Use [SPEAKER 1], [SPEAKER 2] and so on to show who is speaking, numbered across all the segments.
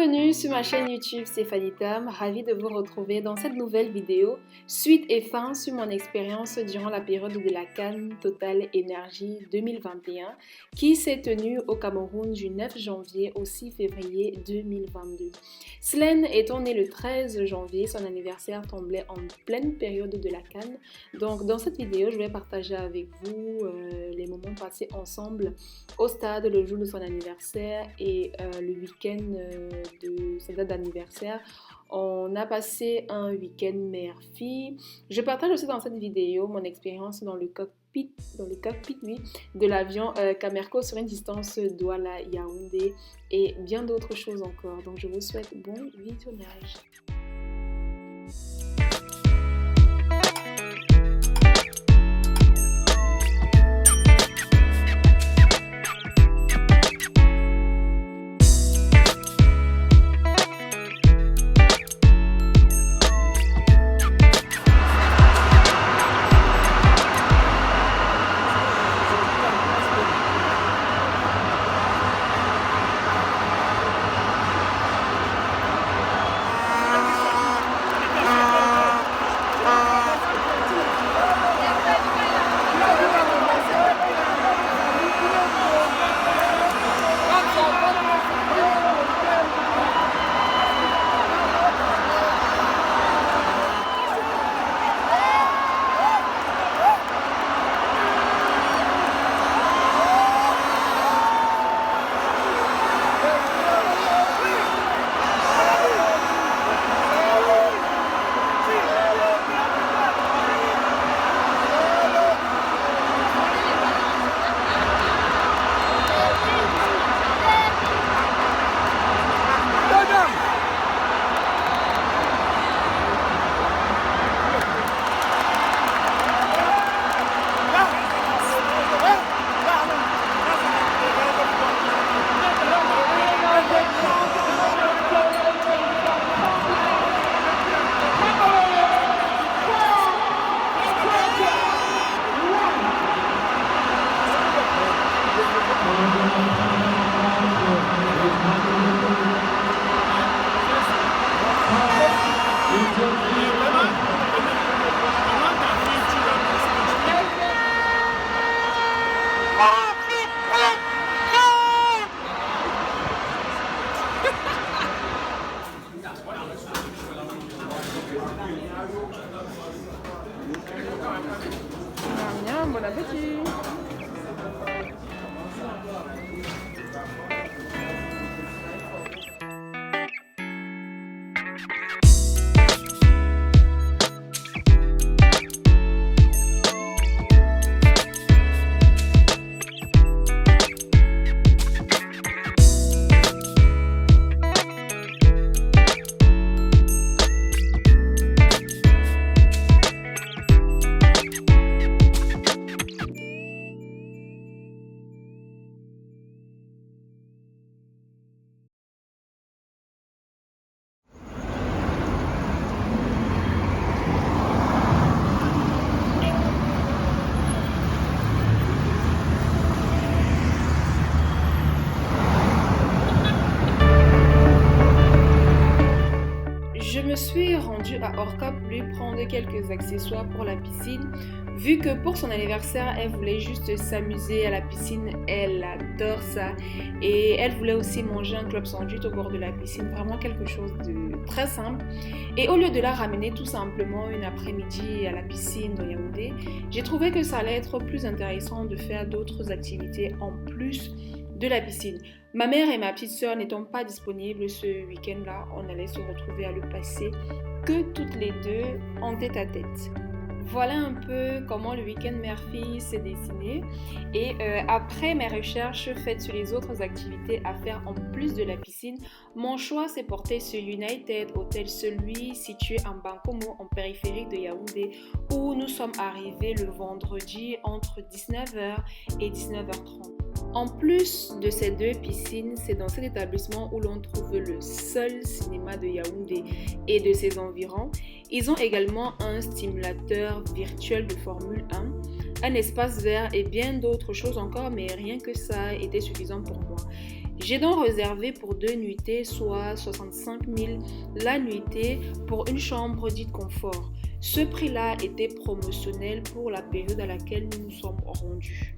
[SPEAKER 1] Bienvenue sur ma chaîne YouTube Stéphanie Tam, ravie de vous retrouver dans cette nouvelle vidéo, suite et fin sur mon expérience durant la période de la CAN Total Energy 2021 qui s'est tenue au Cameroun du 9 janvier au 6 février 2022. Slen étant né le 13 janvier, son anniversaire tombait en pleine période de la CAN. Donc dans cette vidéo, je vais partager avec vous les moments passés ensemble au stade le jour de son anniversaire et le week-end de sa date d'anniversaire. On a passé un week-end mère-fille. Je partage aussi dans cette vidéo mon expérience dans le cockpit oui, de l'avion Camerco sur une distance Douala-Yaoundé et bien d'autres choses encore. Donc je vous souhaite bon visionnage. Bon appétit. Je me suis rendue à Orcap lui prendre quelques accessoires pour la piscine, vu que pour son anniversaire, elle voulait juste s'amuser à la piscine, elle adore ça, et elle voulait aussi manger un club sandwich au bord de la piscine, vraiment quelque chose de très simple. Et au lieu de la ramener tout simplement une après-midi à la piscine de Yaoundé, j'ai trouvé que ça allait être plus intéressant de faire d'autres activités en plus de la piscine. Ma mère et ma petite sœur n'étant pas disponibles ce week-end-là, on allait se retrouver à le passer que toutes les deux en tête-à-tête. Voilà un peu comment le week-end mère-fille s'est dessiné. Et après mes recherches faites sur les autres activités à faire en plus de la piscine, mon choix s'est porté sur United Hotel, celui situé en Bankomo, en périphérie de Yaoundé, où nous sommes arrivés le vendredi entre 19h et 19h30. En plus de ces deux piscines, c'est dans cet établissement où l'on trouve le seul cinéma de Yaoundé et de ses environs. Ils ont également un stimulateur virtuel de Formule 1, un espace vert et bien d'autres choses encore, mais rien que ça était suffisant pour moi. J'ai donc réservé pour 2 nuitées, soit 65 000 la nuitée pour une chambre dite confort. Ce prix-là était promotionnel pour la période à laquelle nous nous sommes rendus.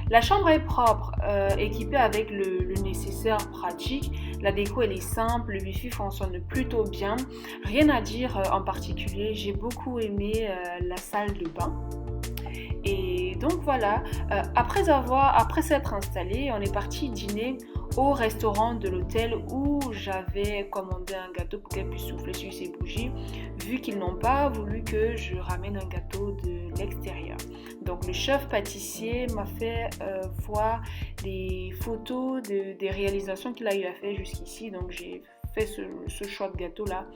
[SPEAKER 1] La chambre est propre, équipée avec le nécessaire pratique. La déco elle est simple, le wifi fonctionne plutôt bien. Rien à dire en particulier, j'ai beaucoup aimé la salle de bain. Et donc voilà, après s'être installé, on est parti dîner au restaurant de l'hôtel où j'avais commandé un gâteau pour qu'elle puisse souffler sur ses bougies, vu qu'ils n'ont pas voulu que je ramène un gâteau de l'extérieur. Donc le chef pâtissier m'a fait voir des photos des réalisations qu'il a eu à faire jusqu'ici, donc j'ai fait ce choix de gâteau là,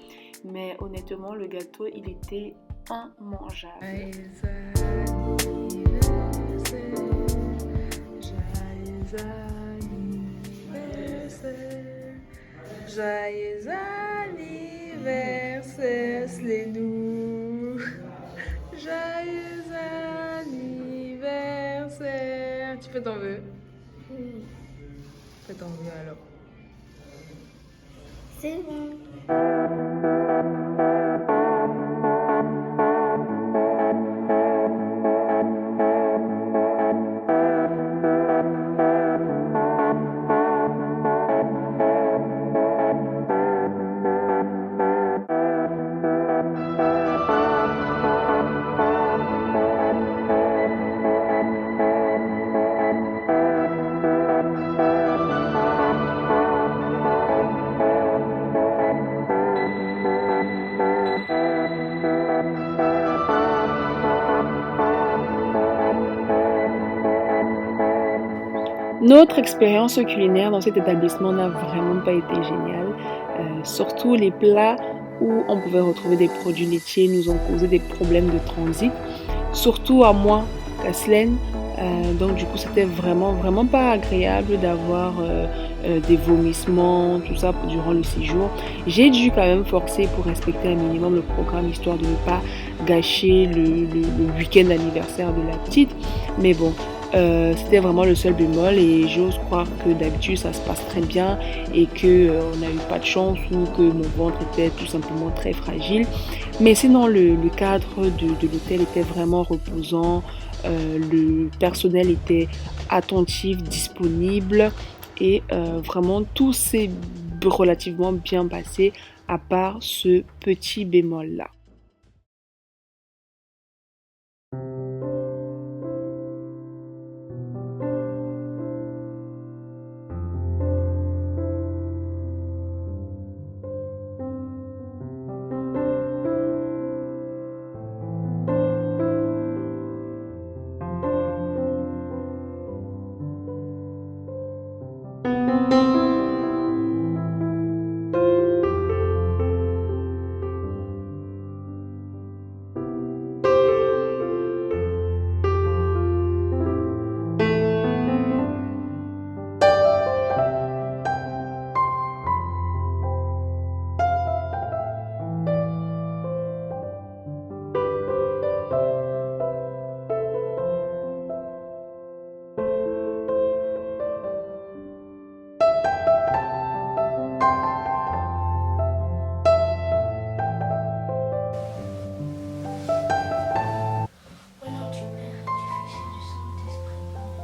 [SPEAKER 1] mais honnêtement le gâteau il était immangeable.
[SPEAKER 2] Joyeux anniversaire, Slénou. Joyeux anniversaire. Tu fais ton vœu? Fais ton vœu alors.
[SPEAKER 3] C'est bon.
[SPEAKER 1] Notre expérience culinaire dans cet établissement n'a vraiment pas été géniale. Surtout les plats où on pouvait retrouver des produits laitiers nous ont causé des problèmes de transit. Surtout à moi, Kathleen. Donc du coup c'était vraiment pas agréable d'avoir des vomissements, tout ça durant le séjour. J'ai dû quand même forcer pour respecter un minimum le programme histoire de ne pas gâcher le week-end d'anniversaire de la petite. Mais bon, c'était vraiment le seul bémol et j'ose croire que d'habitude ça se passe très bien et que on n'a eu pas de chance ou que mon ventre était tout simplement très fragile. Mais sinon le cadre de l'hôtel était vraiment reposant. Le personnel était attentif, disponible et vraiment tout s'est relativement bien passé à part ce petit bémol là.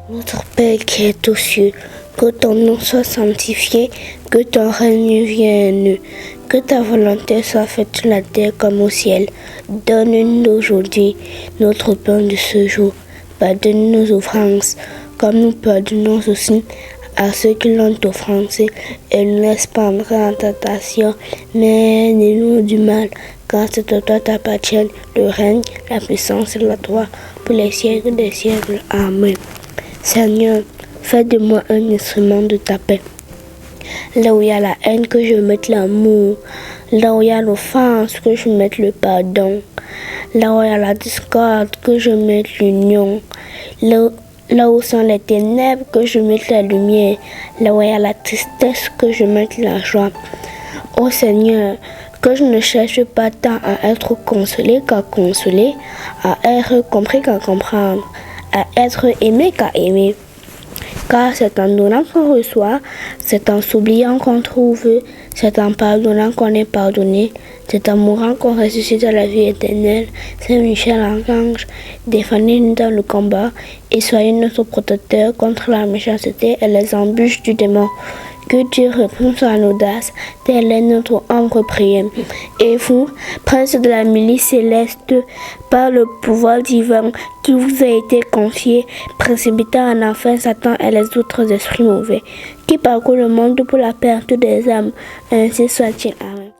[SPEAKER 3] Notre Père qui est aux cieux, que ton nom soit sanctifié, que ton règne vienne, que ta volonté soit faite sur la terre comme au ciel. Donne-nous aujourd'hui notre pain de ce jour. Pardonne nos offenses, comme nous pardonnons aussi à ceux qui l'ont offensé, et ne laisse pas entrer en tentation, mais aide-nous du mal, car c'est à toi t'appartiennent le règne, la puissance et la gloire pour les siècles des siècles. Amen. Seigneur, fais de moi un instrument de ta paix. Là où il y a la haine, que je mette l'amour. Là où il y a l'offense, que je mette le pardon. Là où il y a la discorde, que je mette l'union. Là où sont les ténèbres, que je mette la lumière. Là où il y a la tristesse, que je mette la joie. Ô Seigneur, que je ne cherche pas tant à être consolé qu'à consoler, à être compris qu'à comprendre, à être aimé qu'à aimer. Car c'est en donnant qu'on reçoit, c'est en s'oubliant qu'on trouve, c'est en pardonnant qu'on est pardonné, c'est en mourant qu'on ressuscite à la vie éternelle. Saint Michel Archange, défendez-nous dans le combat et soyez notre protecteur contre la méchanceté et les embûches du démon. Que Dieu réponde à l'audace, telle est notre humble prière. Et vous, prince de la milice céleste, par le pouvoir divin qui vous a été confié, précipitez en enfer Satan et les autres esprits mauvais, qui parcourent le monde pour la perte des âmes. Ainsi soit-il. Amen.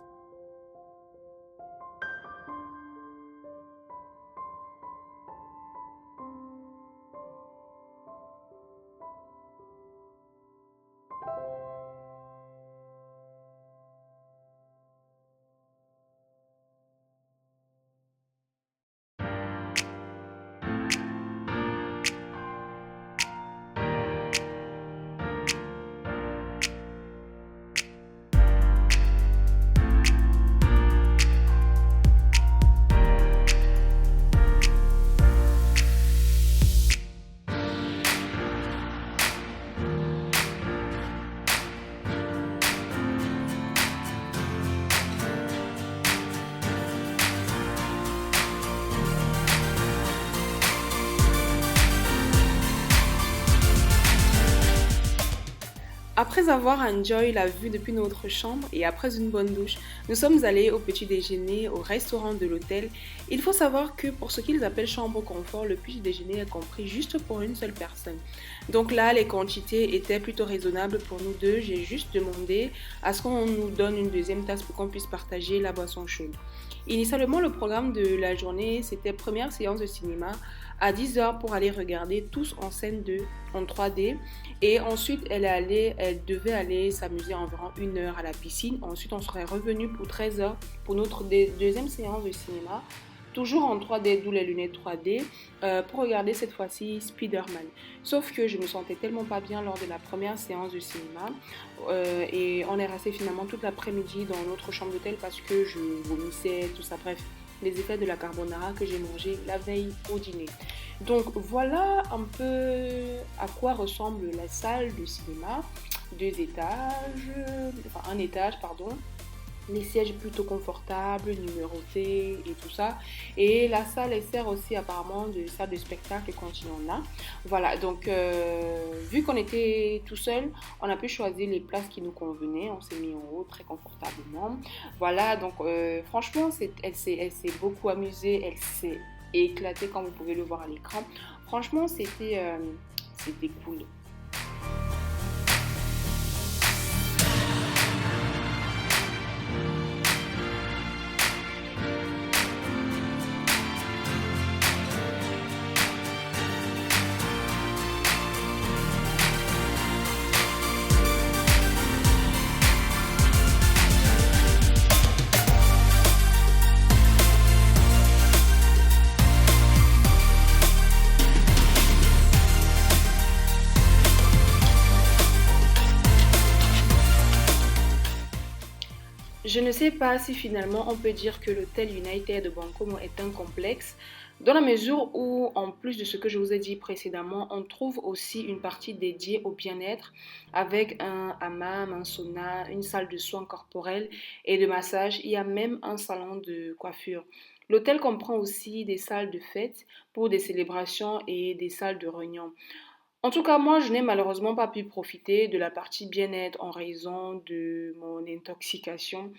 [SPEAKER 1] Après avoir enjoy la vue depuis notre chambre et après une bonne douche, nous sommes allés au petit déjeuner au restaurant de l'hôtel. Il faut savoir que pour ce qu'ils appellent chambre confort, le petit déjeuner est compris juste pour une seule personne. Donc là, les quantités étaient plutôt raisonnables pour nous deux. J'ai juste demandé à ce qu'on nous donne une deuxième tasse pour qu'on puisse partager la boisson chaude. Initialement, le programme de la journée, c'était première séance de cinéma à 10h pour aller regarder Tous en scène 2 en 3D. Et ensuite, elle devait aller s'amuser environ 1 heure à la piscine. Ensuite, on serait revenu pour 13h pour notre deuxième séance de cinéma, toujours en 3D, d'où les lunettes 3D, pour regarder cette fois-ci Spider-Man. Sauf que je me sentais tellement pas bien lors de la première séance de cinéma et on est resté finalement toute l'après-midi dans notre chambre d'hôtel parce que je vomissais, tout ça, bref, les effets de la carbonara que j'ai mangé la veille au dîner. Donc voilà un peu à quoi ressemble la salle de cinéma. 1 étage, pardon. Les sièges plutôt confortables, numérotés et tout ça. Et la salle, elle sert aussi apparemment de salle de spectacle quand il y en a. Voilà, donc vu qu'on était tout seul, on a pu choisir les places qui nous convenaient. On s'est mis en haut très confortablement. Voilà, donc franchement, elle s'est beaucoup amusée. Elle s'est éclatée comme vous pouvez le voir à l'écran. Franchement, c'était cool. Je ne sais pas si finalement on peut dire que l'hôtel United de Bancomo est un complexe, dans la mesure où, en plus de ce que je vous ai dit précédemment, on trouve aussi une partie dédiée au bien-être avec un hammam, un sauna, une salle de soins corporels et de massage. Il y a même un salon de coiffure. L'hôtel comprend aussi des salles de fête pour des célébrations et des salles de réunion. En tout cas, moi, je n'ai malheureusement pas pu profiter de la partie bien-être en raison de mon intoxication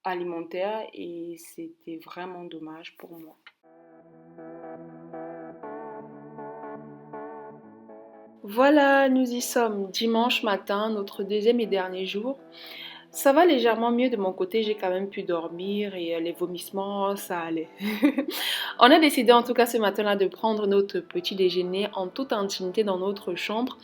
[SPEAKER 1] alimentaire et c'était vraiment dommage pour moi. Voilà, nous y sommes, dimanche matin, notre deuxième et dernier jour. Ça va légèrement mieux de mon côté, j'ai quand même pu dormir et les vomissements, ça allait. On a décidé en tout cas ce matin-là de prendre notre petit déjeuner en toute intimité dans notre chambre.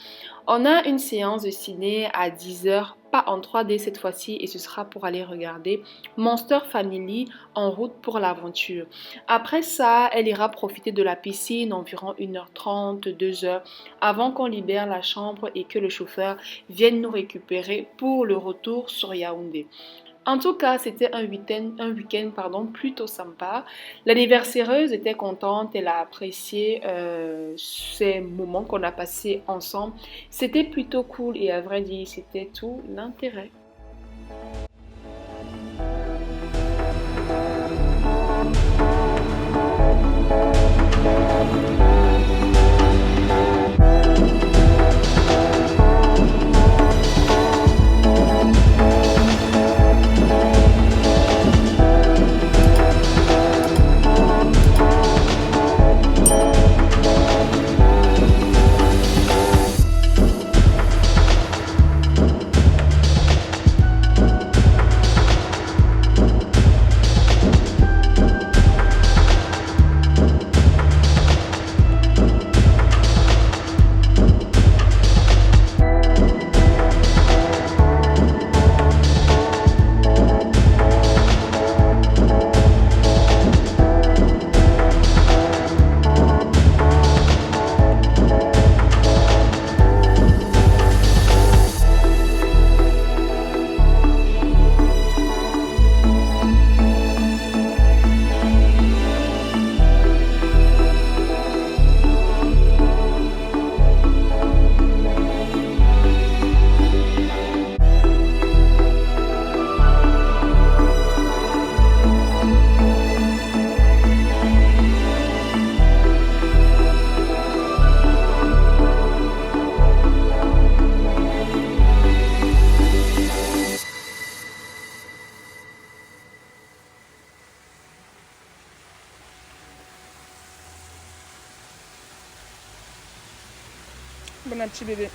[SPEAKER 1] On a une séance de ciné à 10h, pas en 3D cette fois-ci, et ce sera pour aller regarder Monster Family en route pour l'aventure. Après ça, elle ira profiter de la piscine environ 1h30, 2h, avant qu'on libère la chambre et que le chauffeur vienne nous récupérer pour le retour sur Yaoundé. En tout cas, c'était un week-end, plutôt sympa. L'anniversaireuse était contente, elle a apprécié ces moments qu'on a passés ensemble. C'était plutôt cool et à vrai dire, c'était tout l'intérêt. Bon appétit bébé.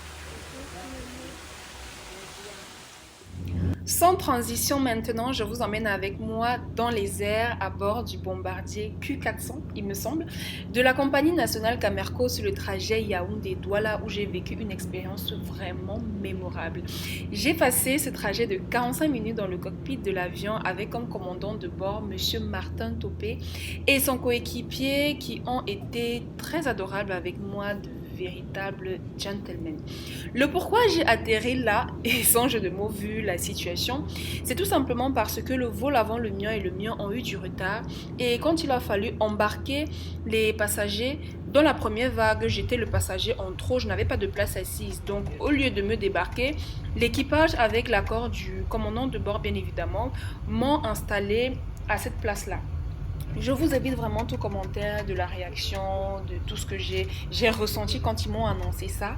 [SPEAKER 1] Sans transition maintenant, je vous emmène avec moi dans les airs à bord du bombardier Q400, il me semble, de la compagnie nationale Camerco sur le trajet Yaoundé-Douala où j'ai vécu une expérience vraiment mémorable. J'ai passé ce trajet de 45 minutes dans le cockpit de l'avion avec comme commandant de bord Monsieur Martin Topé et son coéquipier qui ont été très adorables avec moi, de véritables gentlemen. Le pourquoi j'ai atterri là, et sans jeu de mots vu la situation, c'est tout simplement parce que le vol avant le mien et le mien ont eu du retard et quand il a fallu embarquer les passagers, dans la première vague, j'étais le passager en trop, je n'avais pas de place assise. Donc au lieu de me débarquer, l'équipage avec l'accord du commandant de bord bien évidemment, m'ont installé à cette place-là. Je vous invite vraiment tout commentaire de la réaction, de tout ce que j'ai ressenti quand ils m'ont annoncé ça.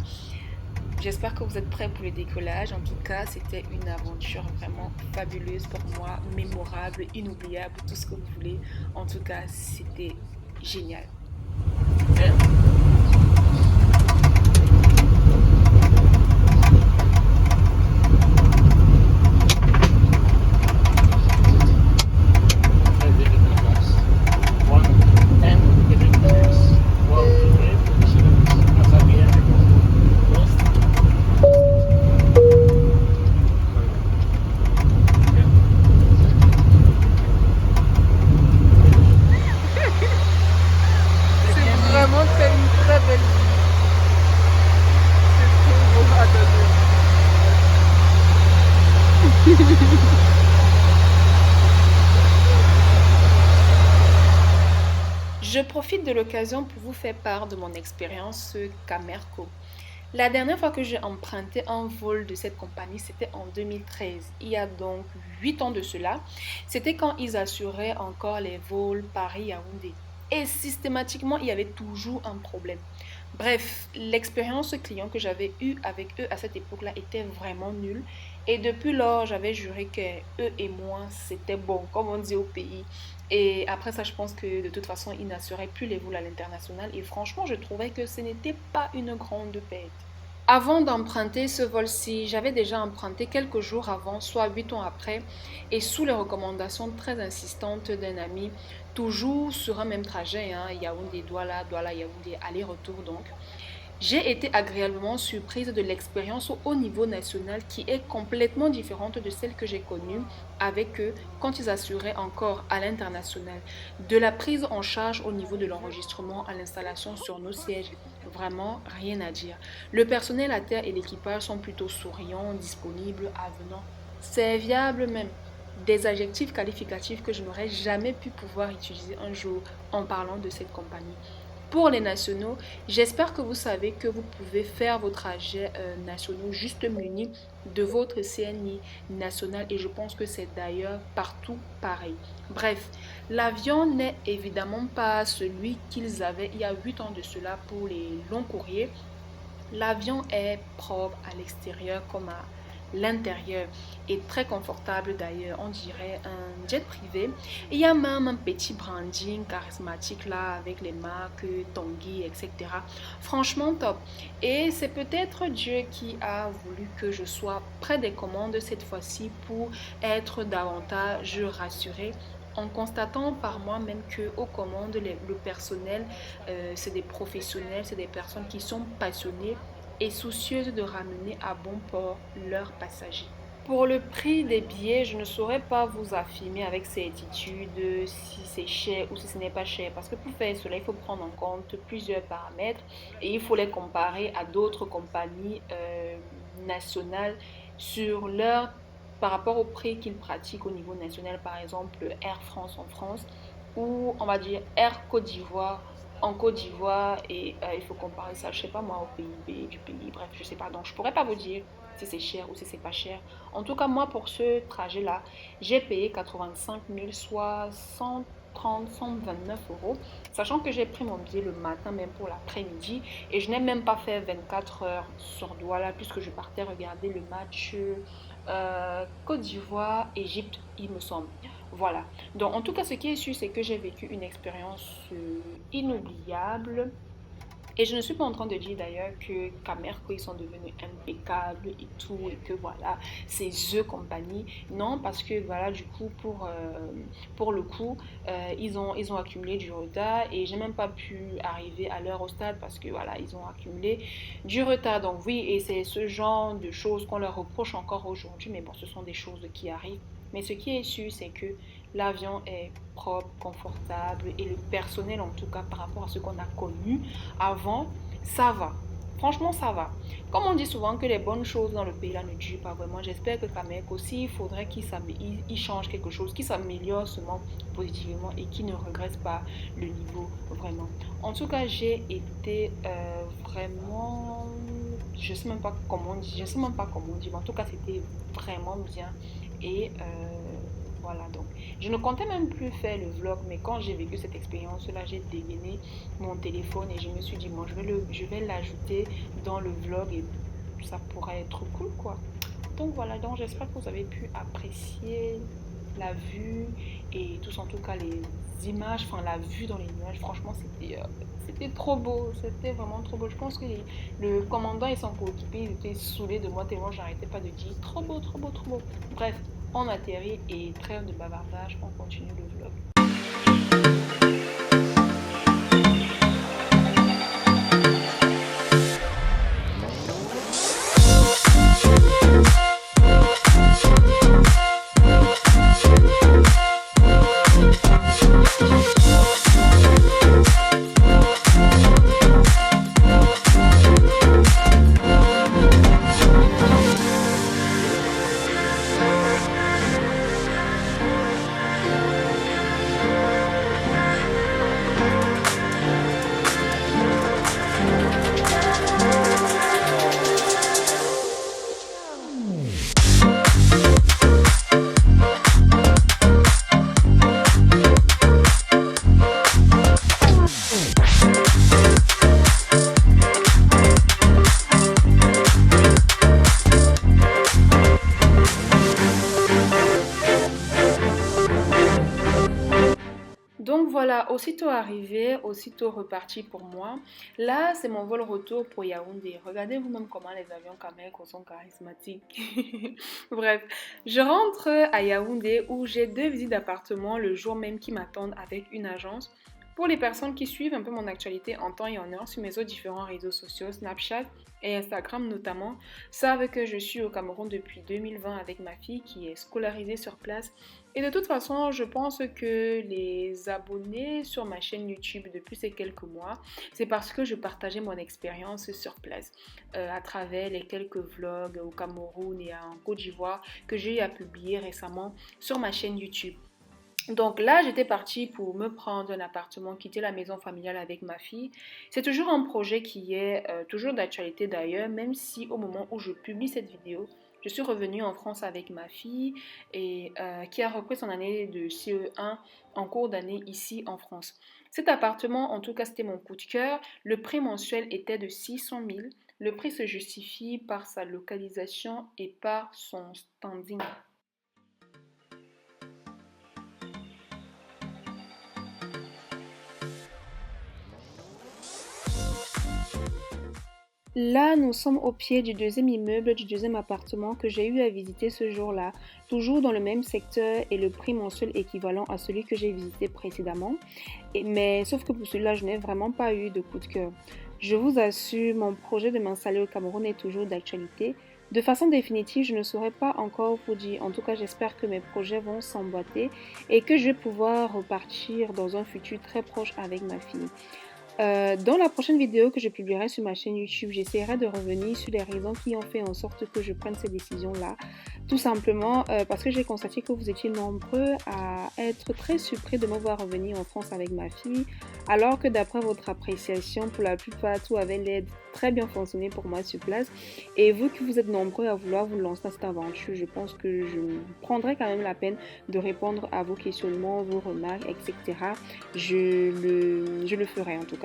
[SPEAKER 1] J'espère que vous êtes prêts pour le décollage. En tout cas, c'était une aventure vraiment fabuleuse pour moi, mémorable, inoubliable, tout ce que vous voulez. En tout cas, c'était génial.
[SPEAKER 2] Une très belle vue. C'est trop beau à
[SPEAKER 1] Je profite de l'occasion pour vous faire part de mon expérience Camerco. La dernière fois que j'ai emprunté un vol de cette compagnie, c'était en 2013, il y a donc 8 ans de cela. C'était quand ils assuraient encore les vols Paris-Yaoundé. Et systématiquement, il y avait toujours un problème. Bref, l'expérience client que j'avais eue avec eux à cette époque-là était vraiment nulle. Et depuis lors, j'avais juré que eux et moi, c'était bon, comme on dit au pays. Et après ça, je pense que de toute façon, ils n'assuraient plus les vols à l'international. Et franchement, je trouvais que ce n'était pas une grande perte. Avant d'emprunter ce vol-ci, j'avais déjà emprunté quelques jours avant, soit 8 ans après, et sous les recommandations très insistantes d'un ami, toujours sur un même trajet, hein, Yaoundé-Douala, Douala-Yaoundé, aller-retour donc. J'ai été agréablement surprise de l'expérience au niveau national qui est complètement différente de celle que j'ai connue avec eux quand ils assuraient encore à l'international. De la prise en charge au niveau de l'enregistrement à l'installation sur nos sièges, vraiment rien à dire. Le personnel à terre et l'équipage sont plutôt souriants, disponibles, avenants, serviables même. des adjectifs qualificatifs que je n'aurais jamais pu pouvoir utiliser un jour en parlant de cette compagnie. Pour les nationaux, j'espère que vous savez que vous pouvez faire vos trajets nationaux juste munis de votre CNI national et je pense que c'est d'ailleurs partout pareil. Bref, l'avion n'est évidemment pas celui qu'ils avaient il y a 8 ans de cela pour les longs courriers. L'avion est propre à l'extérieur comme à l'intérieur et très confortable d'ailleurs, on dirait un jet privé. Et il y a même un petit branding charismatique là avec les marques Tanguy, etc. Franchement top. Et c'est peut-être Dieu qui a voulu que je sois près des commandes cette fois-ci pour être davantage rassurée en constatant par moi-même que aux commandes, le personnel, c'est des professionnels, c'est des personnes qui sont passionnées et soucieuses de ramener à bon port leurs passagers. Pour le prix des billets, je ne saurais pas vous affirmer avec certitude si c'est cher ou si ce n'est pas cher. Parce que pour faire cela, il faut prendre en compte plusieurs paramètres et il faut les comparer à d'autres compagnies nationales sur leur par rapport au prix qu'ils pratiquent au niveau national, par exemple Air France en France ou on va dire Air Côte d'Ivoire en Côte d'Ivoire et il faut comparer ça, je sais pas moi, au PIB du pays, bref, je sais pas, donc je pourrais pas vous dire si c'est cher ou si c'est pas cher. En tout cas, moi, pour ce trajet-là, j'ai payé 85 000, soit 130, 129 euros, sachant que j'ai pris mon billet le matin, même pour l'après-midi, et je n'ai même pas fait 24 heures sur Douala, puisque je partais regarder le match Côte d'Ivoire, Égypte, il me semble. Voilà. Donc, en tout cas, ce qui est sûr, c'est que j'ai vécu une expérience inoubliable. Et je ne suis pas en train de dire d'ailleurs que Camerco, ils sont devenus impeccables et tout, et que voilà, c'est The Company. Non, parce que voilà, du coup, pour le coup, ils ont accumulé du retard et j'ai même pas pu arriver à l'heure au stade parce que voilà, ils ont accumulé du retard. Donc oui, et c'est ce genre de choses qu'on leur reproche encore aujourd'hui, mais bon, ce sont des choses qui arrivent. Mais ce qui est sûr, c'est que l'avion est propre, confortable et le personnel, en tout cas par rapport à ce qu'on a connu avant, ça va. Franchement, ça va. Comme on dit souvent que les bonnes choses dans le pays là ne durent pas vraiment, j'espère que Kamek aussi, il faudrait qu'il change quelque chose, qu'il s'améliore seulement positivement et qu'il ne regrette pas le niveau vraiment. En tout cas, j'ai été vraiment, je sais même pas comment on dit, je sais même pas comment on dit, mais en tout cas, c'était vraiment bien et voilà, donc je ne comptais même plus faire le vlog, mais quand j'ai vécu cette expérience-là, j'ai dégainé mon téléphone et je me suis dit, bon, je vais l'ajouter dans le vlog et ça pourrait être cool, quoi. Donc voilà, donc j'espère que vous avez pu apprécier la vue et tous en tout cas les images, enfin la vue dans les nuages, franchement c'était trop beau, c'était vraiment trop beau. Je pense que le commandant et son coéquipier, ils étaient saoulés de moi tellement j'arrêtais pas de dire trop beau, trop beau, trop beau. Bref, on atterrit et trêve de bavardage, on continue le vlog. Donc voilà, aussitôt arrivé, aussitôt reparti pour moi. Là, c'est mon vol retour pour Yaoundé. Regardez vous-même comment les avions Cameco sont charismatiques. Bref, je rentre à Yaoundé où j'ai 2 visites d'appartement le jour même qui m'attendent avec une agence. Pour les personnes qui suivent un peu mon actualité en temps et en heure sur mes autres différents réseaux sociaux, Snapchat et Instagram notamment, savent que je suis au Cameroun depuis 2020 avec ma fille qui est scolarisée sur place. Et de toute façon, je pense que les abonnés sur ma chaîne YouTube depuis ces quelques mois, c'est parce que je partageais mon expérience sur place à travers les quelques vlogs au Cameroun et en Côte d'Ivoire que j'ai eu à publier récemment sur ma chaîne YouTube. Donc là, j'étais partie pour me prendre un appartement, quitter la maison familiale avec ma fille. C'est toujours un projet qui est toujours d'actualité d'ailleurs, même si au moment où je publie cette vidéo, je suis revenue en France avec ma fille et qui a repris son année de CE1 en cours d'année ici en France. Cet appartement, en tout cas, c'était mon coup de cœur. Le prix mensuel était de 600 000. Le prix se justifie par sa localisation et par son standing. Là, nous sommes au pied du deuxième immeuble, du deuxième appartement que j'ai eu à visiter ce jour-là, toujours dans le même secteur et le prix mensuel équivalent à celui que j'ai visité précédemment. Mais sauf que pour celui-là, je n'ai vraiment pas eu de coup de cœur. Je vous assure, mon projet de m'installer au Cameroun est toujours d'actualité. De façon définitive, je ne saurais pas encore vous dire. En tout cas, j'espère que mes projets vont s'emboîter et que je vais pouvoir repartir dans un futur très proche avec ma fille. Dans la prochaine vidéo que je publierai sur ma chaîne YouTube, j'essaierai de revenir sur les raisons qui ont fait en sorte que je prenne ces décisions-là. Tout simplement parce que j'ai constaté que vous étiez nombreux à être très surpris de me voir revenir en France avec ma fille, alors que d'après votre appréciation, pour la plupart, tout avait l'air très bien fonctionné pour moi sur place. Et vous que vous êtes nombreux à vouloir vous lancer dans cette aventure, je pense que je prendrai quand même la peine de répondre à vos questionnements, vos remarques, etc. Je le ferai en tout cas.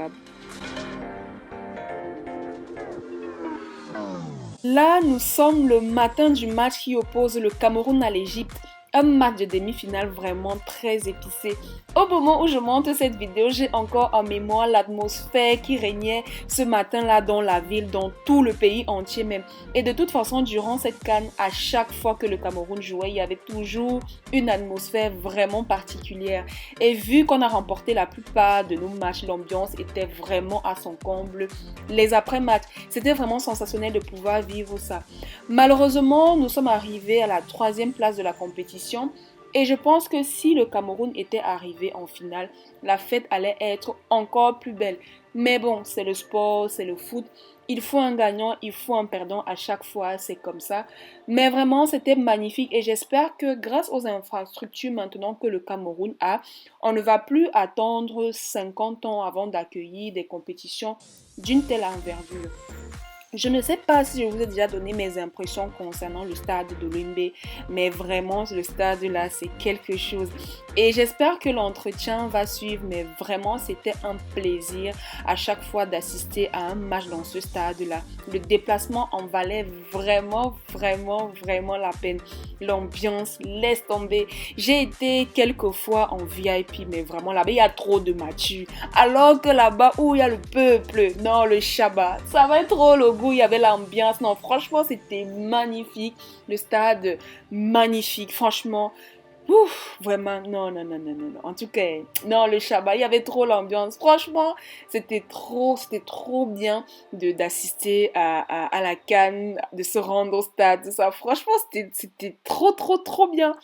[SPEAKER 1] Là, nous sommes le matin du match qui oppose le Cameroun à l'Égypte. Un match de demi-finale vraiment très épicé. Au moment où je monte cette vidéo, j'ai encore en mémoire l'atmosphère qui régnait ce matin-là dans la ville, dans tout le pays entier même. Et de toute façon, durant cette CAN, à chaque fois que le Cameroun jouait, il y avait toujours une atmosphère vraiment particulière. Et vu qu'on a remporté la plupart de nos matchs, l'ambiance était vraiment à son comble. Les après-matchs, c'était vraiment sensationnel de pouvoir vivre ça. Malheureusement, nous sommes arrivés à la 3e place de la compétition. Et je pense que si le Cameroun était arrivé en finale, la fête allait être encore plus belle. Mais bon, c'est le sport, c'est le foot. Il faut un gagnant, il faut un perdant à chaque fois, c'est comme ça. Mais vraiment, c'était magnifique et j'espère que grâce aux infrastructures maintenant que le Cameroun a, on ne va plus attendre 50 ans avant d'accueillir des compétitions d'une telle envergure. Je ne sais pas si je vous ai déjà donné mes impressions concernant le stade de l'Olimbe, mais vraiment, le stade là, c'est quelque chose. Et j'espère que l'entretien va suivre, mais vraiment, c'était un plaisir à chaque fois d'assister à un match dans ce stade-là. Le déplacement en valait vraiment la peine. L'ambiance, laisse tomber. J'ai été quelques fois en VIP, mais vraiment là-bas, il y a trop de matchs. Alors que là-bas, où il y a le peuple, non, le Shabbat, ça va être trop le goût, il y avait l'ambiance. Non, franchement, c'était magnifique. Le stade, magnifique, franchement. Ouf, vraiment, non. En tout cas, non, le Shabbat, il y avait trop l'ambiance. Franchement, c'était trop bien d'assister à la CAN, de se rendre au stade, tout ça. Franchement, c'était trop bien.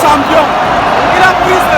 [SPEAKER 4] champion. Il a pris